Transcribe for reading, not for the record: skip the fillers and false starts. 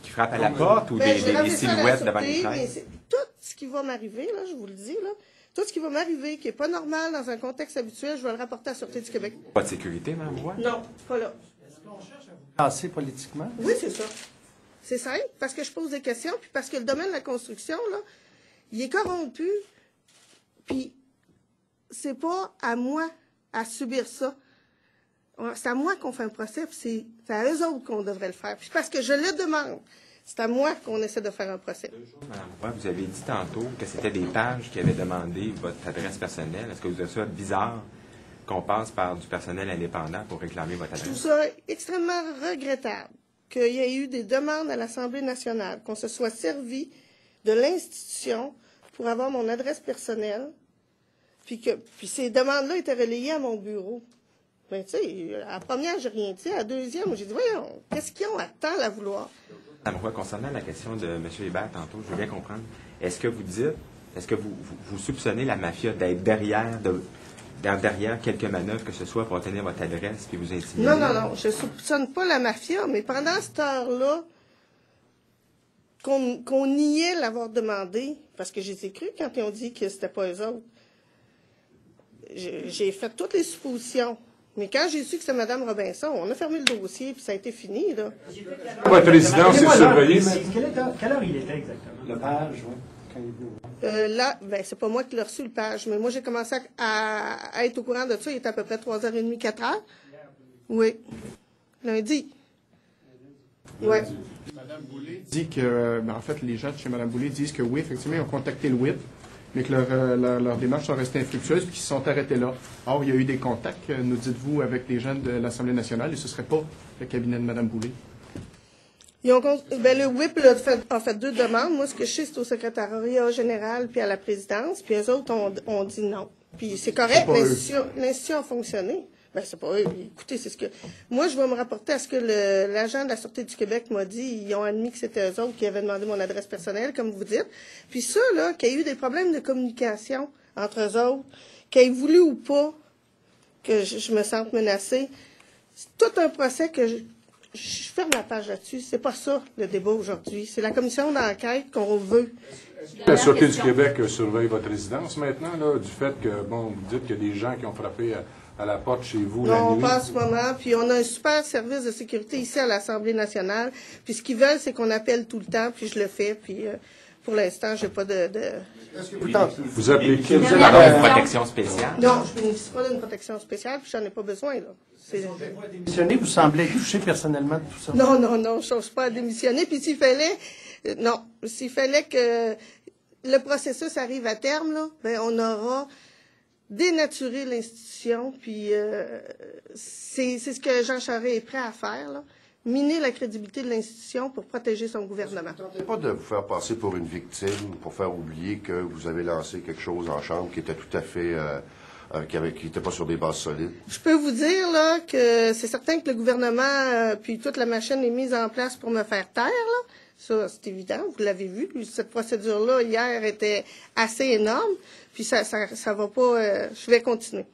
qui frappent à la porte ou des silhouettes devant les fenêtres? Tout ce qui va m'arriver, là, je vous le dis, là, tout ce qui va m'arriver, qui n'est pas normal dans un contexte habituel, je vais le rapporter à la Sûreté du Québec. Pas de sécurité, Mme Roy? Non, pas là. Est-ce qu'on cherche à vous casser politiquement? Oui, c'est ça. C'est simple, parce que je pose des questions, puis parce que le domaine de la construction, là, il est corrompu, puis c'est pas à moi à subir ça. C'est à moi qu'on fait un procès, puis c'est à eux autres qu'on devrait le faire. Puis parce que je le demande, c'est à moi qu'on essaie de faire un procès. Mme Roy, vous avez dit tantôt que c'était des pages qui avaient demandé votre adresse personnelle. Est-ce que vous trouvez ça bizarre qu'on passe par du personnel indépendant pour réclamer votre adresse? Je trouve ça extrêmement regrettable qu'il y ait eu des demandes à l'Assemblée nationale, qu'on se soit servi de l'institution pour avoir mon adresse personnelle, puis ces demandes-là étaient relayées à mon bureau. Mais tu sais, à la première, j'ai rien dit. À la deuxième, j'ai dit, voyons, qu'est-ce qu'ils ont à tant à vouloir? Mme Roy, concernant la question de M. Hébert tantôt, je veux bien comprendre. Est-ce que vous soupçonnez la mafia d'être derrière quelques manœuvres, que ce soit pour obtenir votre adresse puis vous intimider? Non, je ne soupçonne pas la mafia, mais pendant cette heure-là, qu'on niait l'avoir demandé, parce que j'ai cru quand ils ont dit que c'était pas eux autres. J'ai fait toutes les suppositions. Mais quand j'ai su que c'était Mme Robinson, on a fermé le dossier, puis ça a été fini, là. Votre résidence est surveillée. Quelle heure il était exactement? Le page, oui. Quand il est là, c'est pas moi qui l'ai reçu, le page, mais moi, j'ai commencé à être au courant de ça. Il était à peu près 3h30, 4h. Oui. Lundi. Oui. Mme Boulay dit que, en fait, les gens de chez Mme Boulay disent que oui, effectivement, ils ont contacté le WIP, mais que leur démarche sont restées infructueuses et qu'ils se sont arrêtés là. Or, il y a eu des contacts, nous dites-vous, avec les gens de l'Assemblée nationale, et ce ne serait pas le cabinet de Mme Boulay. Le WIP a fait 2 demandes. Moi, ce que je sais, c'est au secrétariat général puis à la présidence, puis eux autres ont dit non. Puis c'est correct, l'institution a fonctionné. C'est pas eux. Écoutez, c'est ce que... Moi, je vais me rapporter à ce que l'agent de la Sûreté du Québec m'a dit. Ils ont admis que c'était eux autres qui avaient demandé mon adresse personnelle, comme vous dites. Puis ça, là, qu'il y a eu des problèmes de communication entre eux autres, qu'ils aient voulu ou pas que je me sente menacée, c'est tout un procès que je ferme la page là-dessus. C'est pas ça, le débat aujourd'hui. C'est la commission d'enquête qu'on veut. La Sûreté du Québec surveille votre résidence maintenant, là, du fait que, vous dites qu'il y a des gens qui ont frappé à la porte chez vous la nuit. Non, pas en ce moment. Puis on a un super service de sécurité ici à l'Assemblée nationale. Puis ce qu'ils veulent, c'est qu'on appelle tout le temps, puis je le fais. Puis pour l'instant, j'ai pas de... Vous appelez qui? Vous avez une protection spéciale? Non, je ne bénéficie pas d'une protection spéciale, puis j'en ai pas besoin, là. Démissionné, vous semblez touché personnellement de tout ça. Non, je ne cherche pas à démissionner. Puis s'il fallait que le processus arrive à terme, là, on aura dénaturé l'institution, puis c'est ce que Jean Charest est prêt à faire, là. Miner la crédibilité de l'institution pour protéger son gouvernement. Ne tentez pas de vous faire passer pour une victime, pour faire oublier que vous avez lancé quelque chose en chambre qui était tout à fait... qui n'était pas sur des bases solides. Je peux vous dire là que c'est certain que le gouvernement puis toute la machine est mise en place pour me faire taire, là. Ça, c'est évident, vous l'avez vu. Cette procédure-là, hier, était assez énorme. Puis ça va pas... je vais continuer.